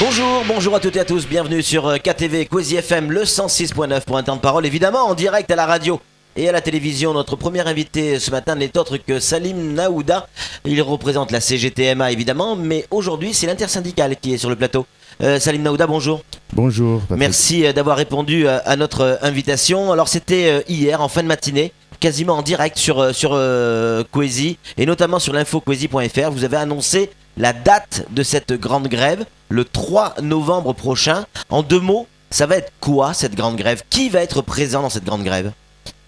Bonjour à toutes et à tous, bienvenue sur KTV Kwezi FM, le 106.9 pour un temps de parole, évidemment en direct à la radio et à la télévision. Notre premier invité ce matin n'est autre que Salim Naouda. Il représente la CGTMA évidemment, mais aujourd'hui c'est l'intersyndicale qui est sur le plateau. Salim Naouda, bonjour. Bonjour. Patrick. Merci d'avoir répondu à notre invitation. Alors c'était hier en fin de matinée, quasiment en direct sur Kwezi et notamment sur l'infokwezi.fr. Vous avez annoncé la date de cette grande grève, le 3 novembre prochain. En deux mots, ça va être quoi cette grande grève? Qui va être présent dans cette grande grève?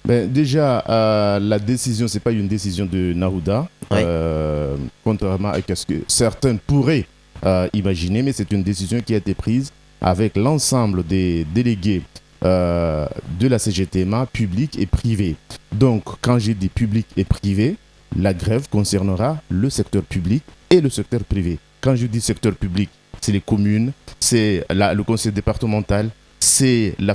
Déjà, la décision, c'est pas une décision de Naouda, Oui. contrairement à ce que certains pourraient imaginer, mais c'est une décision qui a été prise avec l'ensemble des délégués de la CGTMA, publics et privés. Donc, quand j'ai dit public et privé, la grève concernera le secteur public et le secteur privé. Quand je dis secteur public, c'est les communes, c'est le conseil départemental, c'est la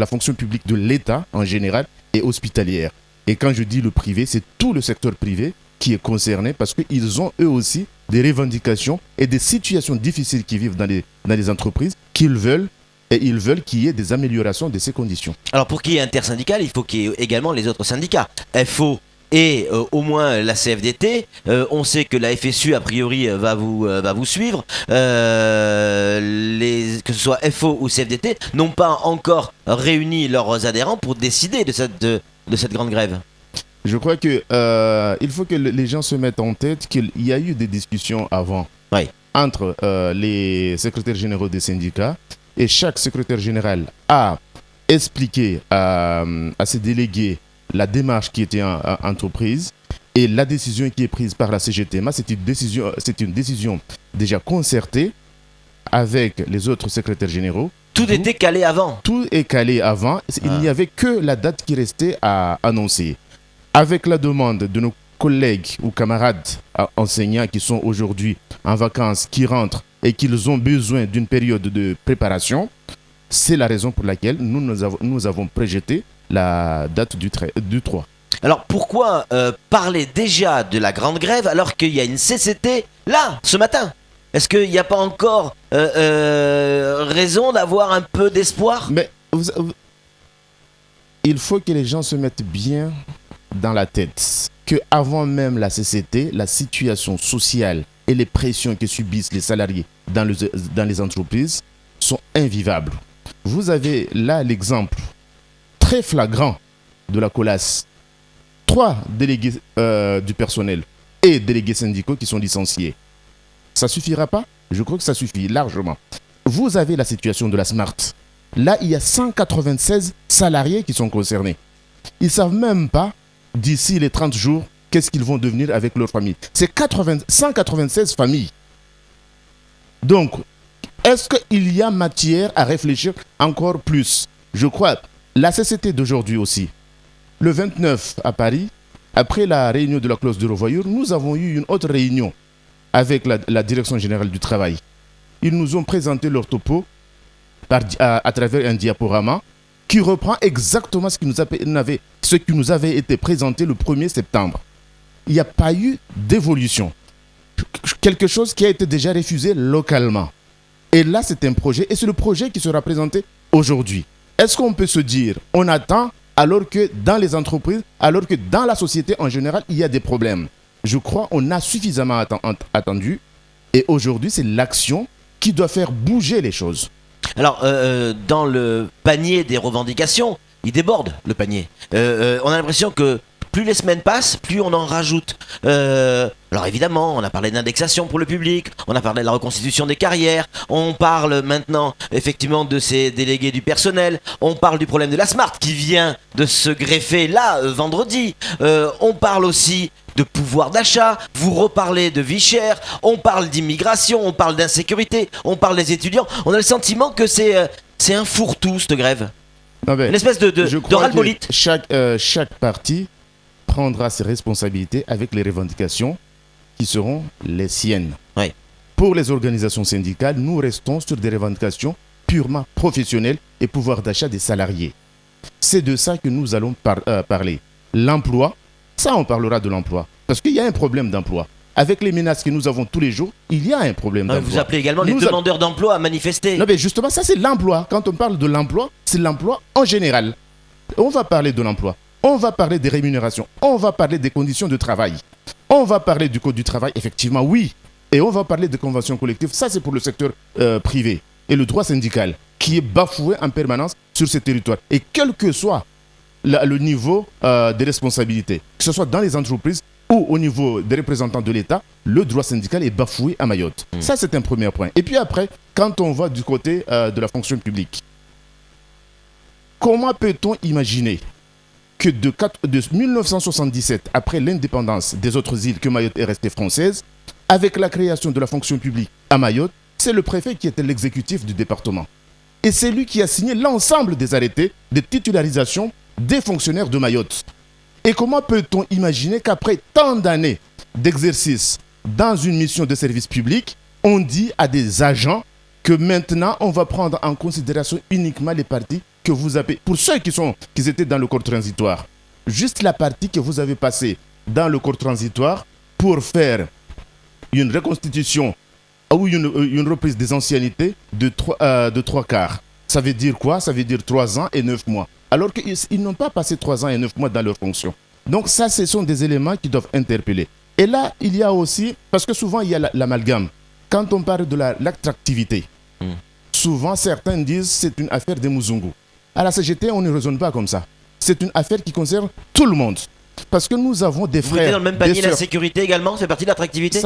fonction publique de l'État en général et hospitalière. Et quand je dis le privé, c'est tout le secteur privé qui est concerné parce qu'ils ont eux aussi des revendications et des situations difficiles qui vivent dans les entreprises qu'ils veulent. Et ils veulent qu'il y ait des améliorations de ces conditions. Alors pour qu'il y ait intersyndical, il faut qu'il y ait également les autres syndicats. FO et au moins la CFDT. On sait que la FSU a priori va vous suivre. Que ce soit FO ou CFDT n'ont pas encore réuni leurs adhérents pour décider de cette grande grève. Je crois que il faut que les gens se mettent en tête qu'il y a eu des discussions avant entre les secrétaires généraux des syndicats. Et chaque secrétaire général a expliqué à ses délégués la démarche qui était entreprise et la décision qui est prise par la CGTMA, c'est une décision déjà concertée avec les autres secrétaires généraux. Tout était calé avant. Tout est calé avant. Il n'y avait que la date qui restait à annoncer. Avec la demande de nos collègues ou camarades enseignants qui sont aujourd'hui en vacances, qui rentrent et qu'ils ont besoin d'une période de préparation, c'est la raison pour laquelle nous avons projeté la date du 3. Alors pourquoi parler déjà de la grande grève alors qu'il y a une CCT là, ce matin? Est-ce qu'il n'y a pas encore raison d'avoir un peu d'espoir? Mais il faut que les gens se mettent bien dans la tête qu'avant même la CCT, la situation sociale et les pressions que subissent les salariés dans les entreprises sont invivables. Vous avez là l'exemple très flagrant de la COLAS. 3 délégués du personnel et délégués syndicaux qui sont licenciés. Ça suffira pas? Je crois que ça suffit largement. Vous avez la situation de la Smart. Là, il y a 196 salariés qui sont concernés. Ils ne savent même pas, d'ici les 30 jours, qu'est-ce qu'ils vont devenir avec leur famille. C'est 196 familles. Donc, est-ce qu'il y a matière à réfléchir encore plus? Je crois, la CCT d'aujourd'hui aussi, le 29 à Paris, après la réunion de la clause de revoyure, nous avons eu une autre réunion avec la Direction générale du travail. Ils nous ont présenté leur topo à travers un diaporama qui reprend exactement ce qui nous avait été présenté le 1er septembre. Il n'y a pas eu d'évolution. Quelque chose qui a été déjà refusé localement. Et là, c'est un projet, et c'est le projet qui sera présenté aujourd'hui. Est-ce qu'on peut se dire, on attend, alors que dans les entreprises, alors que dans la société en général, il y a des problèmes? Je crois qu'on a suffisamment attendu, et aujourd'hui, c'est l'action qui doit faire bouger les choses. Alors, dans le panier des revendications, il déborde le panier. On a l'impression que plus les semaines passent, plus on en rajoute. Alors évidemment, on a parlé d'indexation pour le public, on a parlé de la reconstitution des carrières, on parle maintenant effectivement de ces délégués du personnel, on parle du problème de la Smart qui vient de se greffer là, vendredi. On parle aussi de pouvoir d'achat, vous reparlez de vie chère, on parle d'immigration, on parle d'insécurité, on parle des étudiants. On a le sentiment que c'est un fourre-tout cette grève. Une espèce de ras-le-bolite. Chaque parti prendra ses responsabilités avec les revendications qui seront les siennes. Oui. Pour les organisations syndicales, nous restons sur des revendications purement professionnelles et pouvoir d'achat des salariés. C'est de ça que nous allons parler. L'emploi, ça on parlera de l'emploi. Parce qu'il y a un problème d'emploi. avec les menaces que nous avons tous les jours, il y a un problème d'emploi. Vous appelez également les demandeurs d'emploi à manifester. Non, mais justement, ça c'est l'emploi. Quand on parle de l'emploi, c'est l'emploi en général. On va parler de l'emploi, on va parler des rémunérations, on va parler des conditions de travail, on va parler du code du travail, effectivement, oui. Et on va parler des conventions collectives, ça c'est pour le secteur privé. Et le droit syndical, qui est bafoué en permanence sur ces territoires. Et quel que soit le niveau des responsabilités, que ce soit dans les entreprises ou au niveau des représentants de l'État, le droit syndical est bafoué à Mayotte. Ça, c'est un premier point. Et puis après, quand on va du côté de la fonction publique, comment peut-on imaginer que de 1977, après l'indépendance des autres îles, que Mayotte est restée française, avec la création de la fonction publique à Mayotte, c'est le préfet qui était l'exécutif du département. Et c'est lui qui a signé l'ensemble des arrêtés de titularisation des fonctionnaires de Mayotte. Et comment peut-on imaginer qu'après tant d'années d'exercice dans une mission de service public, on dit à des agents que maintenant on va prendre en considération uniquement les parties que vous avez, pour ceux qui étaient dans le corps transitoire, juste la partie que vous avez passée dans le corps transitoire pour faire une reconstitution ou une reprise des anciennités de 3 quarts. Ça veut dire quoi? Ça veut dire 3 ans et 9 mois. Alors qu'ils n'ont pas passé 3 ans et 9 mois dans leur fonction. Donc ça, ce sont des éléments qui doivent interpeller. Et là, il y a aussi, parce que souvent il y a l'amalgame. Quand on parle de l'attractivité, souvent certains disent c'est une affaire des Muzungu. À la CGT, on ne raisonne pas comme ça. C'est une affaire qui concerne tout le monde. Parce que nous avons des frères. Vous mettez dans le même panier la sécurité également? C'est partie de l'attractivité?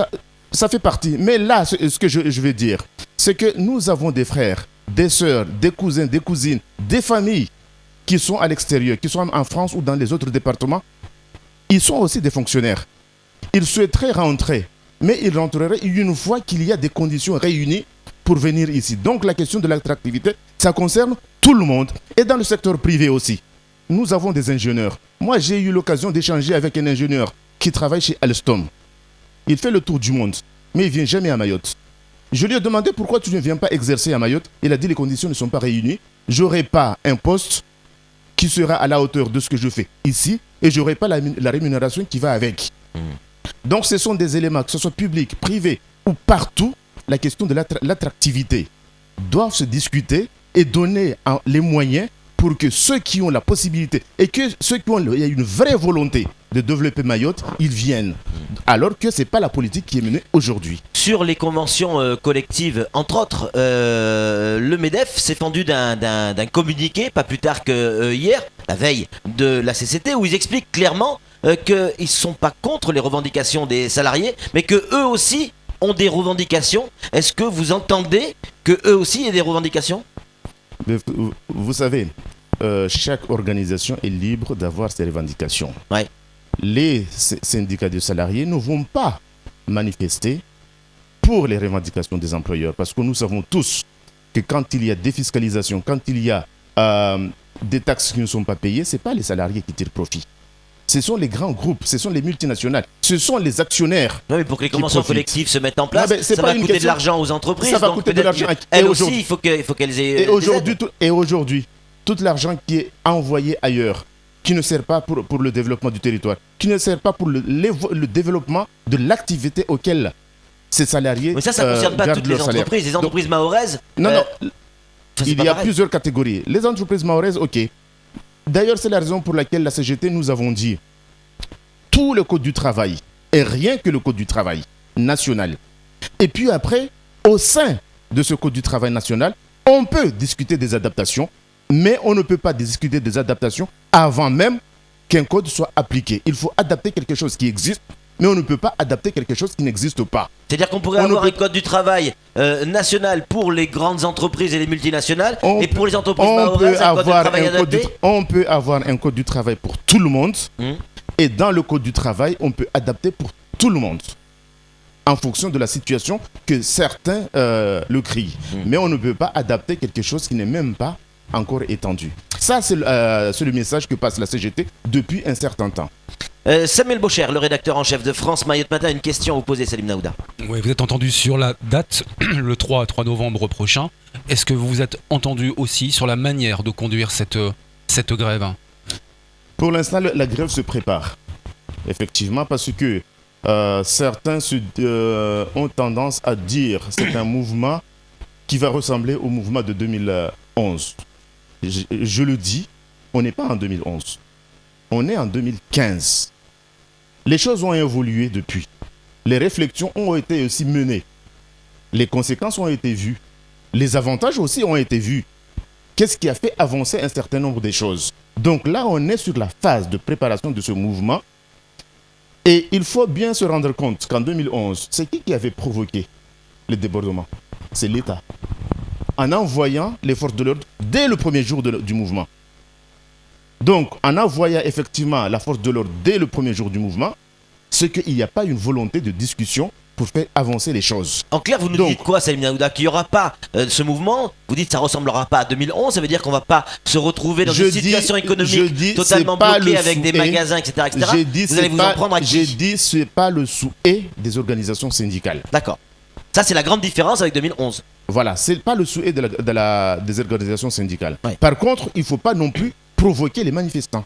Ça fait partie. Mais là, ce que je vais dire, c'est que nous avons des frères, des sœurs, des cousins, des cousines, des familles qui sont à l'extérieur, qui sont en France ou dans les autres départements. Ils sont aussi des fonctionnaires. Ils souhaiteraient rentrer, mais ils rentreraient une fois qu'il y a des conditions réunies pour venir ici. Donc la question de l'attractivité, ça concerne tout le monde. Et dans le secteur privé aussi. Nous avons des ingénieurs. Moi, j'ai eu l'occasion d'échanger avec un ingénieur qui travaille chez Alstom. Il fait le tour du monde, mais il ne vient jamais à Mayotte. Je lui ai demandé pourquoi tu ne viens pas exercer à Mayotte. Il a dit les conditions ne sont pas réunies. Je n'aurai pas un poste qui sera à la hauteur de ce que je fais ici et je n'aurai pas la rémunération qui va avec. Donc ce sont des éléments, que ce soit public, privé ou partout, la question de l'attractivité doit se discuter et donner les moyens pour que ceux qui ont la possibilité et que ceux qui ont une vraie volonté de développer Mayotte, ils viennent. Alors que ce n'est pas la politique qui est menée aujourd'hui. Sur les conventions collectives, entre autres, le MEDEF s'est fendu d'un communiqué, pas plus tard que hier, la veille de la CCT, où ils expliquent clairement qu'ils ne sont pas contre les revendications des salariés, mais qu'eux aussi ont des revendications. Est-ce que vous entendez qu'eux aussi aient des revendications? Vous savez, chaque organisation est libre d'avoir ses revendications. Ouais. Les syndicats de salariés ne vont pas manifester pour les revendications des employeurs, parce que nous savons tous que quand il y a défiscalisation, quand il y a des taxes qui ne sont pas payées, ce n'est pas les salariés qui tirent profit. Ce sont les grands groupes, ce sont les multinationales, ce sont les actionnaires. Oui, mais pour que les conventions collectives se mettent en place, ça va coûter de l'argent aux entreprises. Ça va coûter de l'argent. Elles aussi, il faut qu'elles aient. Et aujourd'hui, tout l'argent qui est envoyé ailleurs, qui ne sert pas pour le développement du territoire, qui ne sert pas pour le développement de l'activité auquel ces salariés. Mais ça ne concerne pas toutes les entreprises. Les entreprises mahoraises. Non. Il y a plusieurs catégories. Les entreprises mahoraises, ok. D'ailleurs, c'est la raison pour laquelle la CGT nous avons dit tout le code du travail, et rien que le code du travail national. Et puis après, au sein de ce code du travail national, on peut discuter des adaptations, mais on ne peut pas discuter des adaptations avant même qu'un code soit appliqué. Il faut adapter quelque chose qui existe, mais on ne peut pas adapter quelque chose qui n'existe pas. C'est-à-dire qu'on pourrait avoir un code du travail national pour les grandes entreprises et les multinationales, et pour les entreprises mahoraises, un code du travail adapté. On peut avoir un code du travail pour tout le monde, et dans le code du travail, on peut adapter pour tout le monde, en fonction de la situation que certains le crient. Mais on ne peut pas adapter quelque chose qui n'est même pas encore étendu. Ça, c'est le message que passe la CGT depuis un certain temps. Samuel Bocher, le rédacteur en chef de France Mayotte Matin, une question à vous poser, Salim Naouda. Oui, vous êtes entendu sur la date, le 3 novembre prochain. Est-ce que vous vous êtes entendu aussi sur la manière de conduire cette grève? Pour l'instant, la grève se prépare. Effectivement, parce que certains ont tendance à dire que c'est un mouvement qui va ressembler au mouvement de 2011. Je le dis, on n'est pas en 2011. On est en 2015. Les choses ont évolué depuis. Les réflexions ont été aussi menées. Les conséquences ont été vues. Les avantages aussi ont été vus. Qu'est-ce qui a fait avancer un certain nombre de choses? Donc là, on est sur la phase de préparation de ce mouvement. Et il faut bien se rendre compte qu'en 2011, c'est qui avait provoqué les débordements? C'est l'État. En envoyant les forces de l'ordre dès le premier jour du mouvement. Donc, en envoyant effectivement la force de l'ordre dès le premier jour du mouvement, c'est qu'il n'y a pas une volonté de discussion pour faire avancer les choses. En clair, vous nous dites quoi, Salim Naouda? Qu'il n'y aura pas ce mouvement? Vous dites que ça ne ressemblera pas à 2011, ça veut dire qu'on ne va pas se retrouver dans une situation économique totalement bloquée avec des magasins, etc. Vous allez vous en prendre à qui? J'ai dit que ce n'est pas le souhait des organisations syndicales. D'accord. Ça, c'est la grande différence avec 2011. Voilà, ce n'est pas le souhait des organisations syndicales. Ouais. Par contre, il ne faut pas non plus provoquer les manifestants.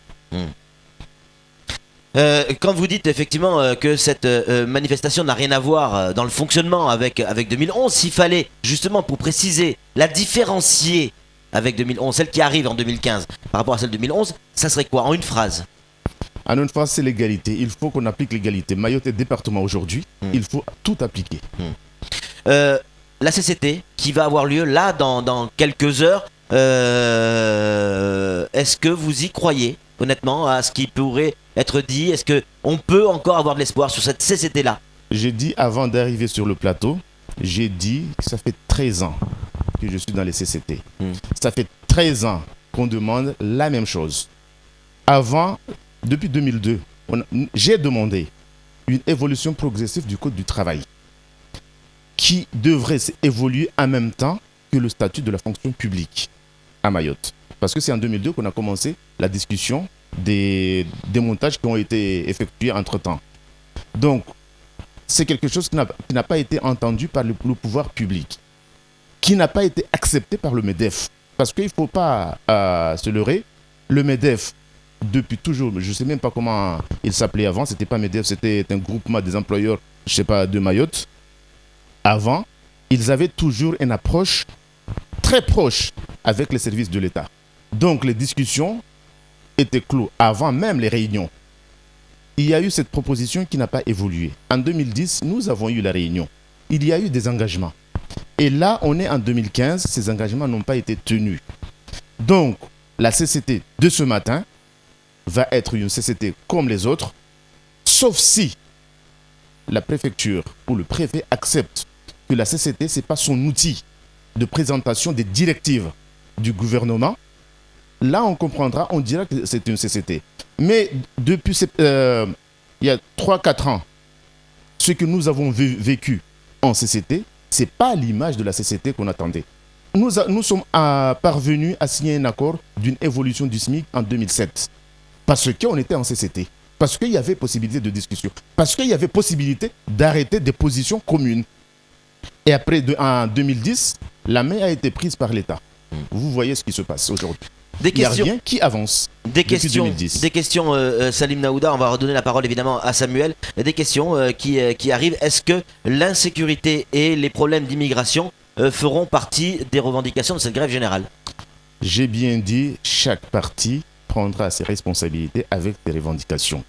Quand vous dites effectivement que cette manifestation n'a rien à voir dans le fonctionnement avec 2011, s'il fallait justement, pour préciser, la différencier avec 2011, celle qui arrive en 2015 par rapport à celle de 2011, ça serait quoi en une phrase? En une phrase, c'est l'égalité. Il faut qu'on applique l'égalité. Mayotte est département aujourd'hui, il faut tout appliquer. La CCT qui va avoir lieu là dans quelques heures, est-ce que vous y croyez honnêtement à ce qui pourrait être dit? Est-ce qu'on peut encore avoir de l'espoir sur cette CCT là? J'ai dit avant d'arriver sur le plateau, j'ai dit que ça fait 13 ans que je suis dans les CCT. Ça fait 13 ans qu'on demande la même chose. Avant, depuis 2002, j'ai demandé une évolution progressive du Code du travail qui devrait évoluer en même temps que le statut de la fonction publique à Mayotte. Parce que c'est en 2002 qu'on a commencé la discussion des montages qui ont été effectués entre-temps. Donc, c'est quelque chose qui n'a pas été entendu par le pouvoir public, qui n'a pas été accepté par le MEDEF. Parce qu'il ne faut pas se leurrer, le MEDEF, depuis toujours, je ne sais même pas comment il s'appelait avant, c'était pas MEDEF, c'était un groupement des employeurs, je ne sais pas, de Mayotte. Avant, ils avaient toujours une approche très proche avec les services de l'État. Donc les discussions étaient clos avant même les réunions. Il y a eu cette proposition qui n'a pas évolué. En 2010, nous avons eu la réunion. Il y a eu des engagements. Et là, on est en 2015, ces engagements n'ont pas été tenus. Donc, la CCT de ce matin va être une CCT comme les autres, sauf si la préfecture ou le préfet accepte que la CCT, ce n'est pas son outil de présentation des directives du gouvernement. Là, on comprendra, on dira que c'est une CCT. Mais depuis il y a 3-4 ans, ce que nous avons vécu en CCT, ce n'est pas l'image de la CCT qu'on attendait. Nous sommes parvenus à signer un accord d'une évolution du SMIC en 2007. Parce qu'on était en CCT. Parce qu'il y avait possibilité de discussion. Parce qu'il y avait possibilité d'arrêter des positions communes. Et après, en 2010, la main a été prise par l'État. Vous voyez ce qui se passe aujourd'hui. Il n'y a rien qui avance depuis 2010. Des questions, Salim Naouda, on va redonner la parole évidemment à Samuel. Des questions qui arrivent. Est-ce que l'insécurité et les problèmes d'immigration feront partie des revendications de cette grève générale? J'ai bien dit, chaque parti prendra ses responsabilités avec ses revendications.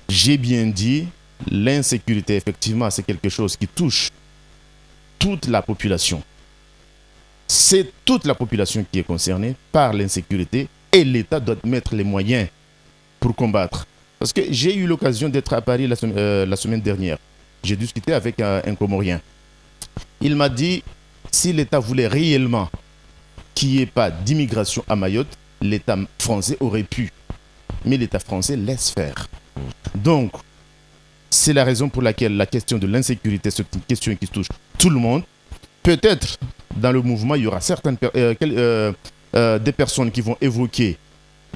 J'ai bien dit, l'insécurité, effectivement, c'est quelque chose qui touche toute la population. C'est toute la population qui est concernée par l'insécurité et l'État doit mettre les moyens pour combattre. Parce que j'ai eu l'occasion d'être à Paris la semaine dernière. J'ai discuté avec un Comorien. Il m'a dit, si l'État voulait réellement qu'il n'y ait pas d'immigration à Mayotte, l'État français aurait pu. Mais l'État français laisse faire. Donc, c'est la raison pour laquelle la question de l'insécurité, c'est une question qui touche tout le monde. Peut-être, dans le mouvement, il y aura des personnes qui vont évoquer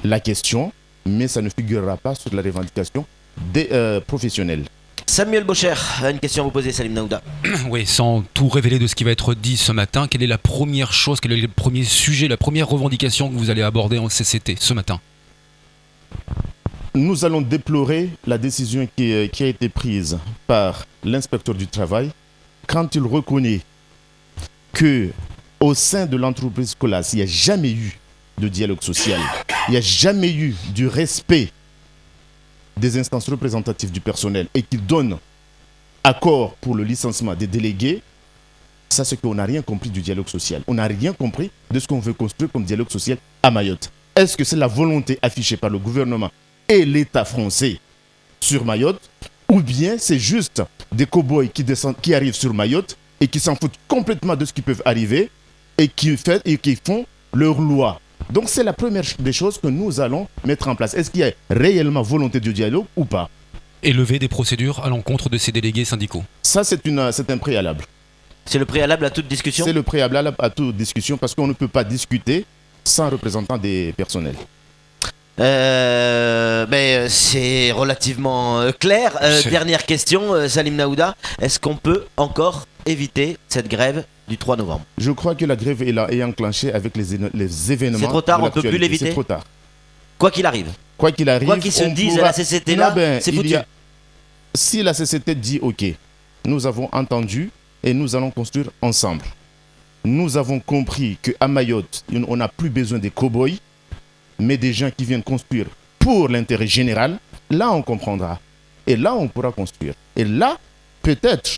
la question, mais ça ne figurera pas sur la revendication des professionnels. Samuel Bocher a une question à vous poser, Salim Naouda. Oui, sans tout révéler de ce qui va être dit ce matin, quelle est la première chose, quel est le premier sujet, la première revendication que vous allez aborder en CCT ce matin? Nous allons déplorer la décision qui a été prise par l'inspecteur du travail quand il reconnaît que au sein de l'entreprise Colas, il n'y a jamais eu de dialogue social, il n'y a jamais eu du respect des instances représentatives du personnel et qu'il donne accord pour le licenciement des délégués. Ça, c'est qu'on n'a rien compris du dialogue social. On n'a rien compris de ce qu'on veut construire comme dialogue social à Mayotte. Est-ce que c'est la volonté affichée par le gouvernement et l'État français sur Mayotte, ou bien c'est juste des cow-boys qui arrivent sur Mayotte et qui s'en foutent complètement de ce qui peut arriver et qui font leur loi. Donc c'est la première des choses que nous allons mettre en place. Est-ce qu'il y a réellement volonté de dialogue ou pas? Et lever des procédures à l'encontre de ces délégués syndicaux. Ça, c'est un préalable. C'est le préalable à toute discussion? C'est le préalable à toute discussion parce qu'on ne peut pas discuter sans représentant des personnels. C'est relativement clair. Dernière question, Salim Naouda. Est-ce qu'on peut encore éviter cette grève du 3 novembre? Je crois que la grève est enclenchée avec les événements. C'est trop tard, on ne peut plus l'éviter? C'est trop tard. Quoi qu'il arrive. Quoi qu'il arrive. Quoi qu'ils se disent à la CCT là, c'est foutu. Si la CCT dit OK, nous avons entendu et nous allons construire ensemble. Nous avons compris qu'à Mayotte, on n'a plus besoin des cow-boys, mais des gens qui viennent construire pour l'intérêt général. Là, on comprendra. Et là, on pourra construire. Et là, peut-être,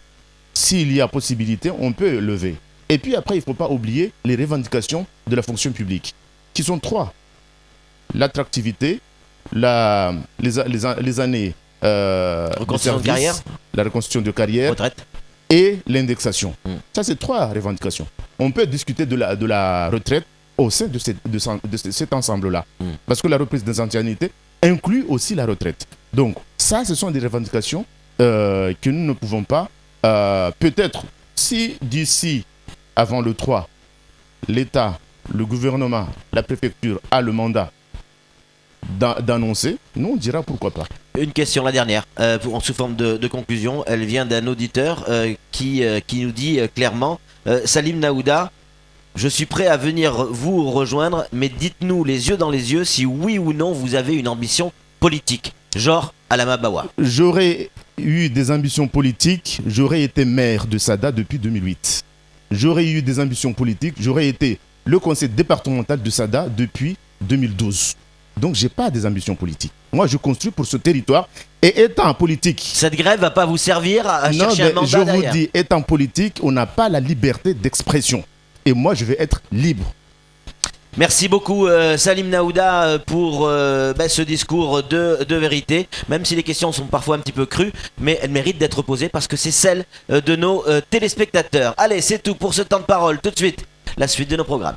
s'il y a possibilité, on peut lever. Et puis après, il ne faut pas oublier les revendications de la fonction publique, qui sont 3. L'attractivité, les années reconstitution de carrière, la reconstitution de carrière, retraite et l'indexation. Ça, c'est 3 revendications. On peut discuter de la retraite au sein de cet ensemble-là. Parce que la reprise des anciennités inclut aussi la retraite. Donc, ça, ce sont des revendications que nous ne pouvons pas... peut-être, si d'ici, avant le 3, l'État, le gouvernement, la préfecture a le mandat d'annoncer, nous, on dira pourquoi pas. Une question, la dernière, sous forme de conclusion. Elle vient d'un auditeur qui nous dit clairement Salim Naouda, je suis prêt à venir vous rejoindre, mais dites-nous les yeux dans les yeux si oui ou non vous avez une ambition politique, genre Alama Bawa. J'aurais eu des ambitions politiques, j'aurais été maire de Sada depuis 2008. J'aurais eu des ambitions politiques, j'aurais été le conseil départemental de Sada depuis 2012. Donc j'ai pas des ambitions politiques. Moi je construis pour ce territoire et étant politique... Cette grève va pas vous servir à chercher un mandat derrière. Je vous dis, étant politique, on n'a pas la liberté d'expression. Et moi je vais être libre. Merci beaucoup Salim Naouda pour ce discours de vérité, même si les questions sont parfois un petit peu crues, mais elles méritent d'être posées parce que c'est celle de nos téléspectateurs. Allez, c'est tout pour ce temps de parole. Tout de suite, la suite de nos programmes.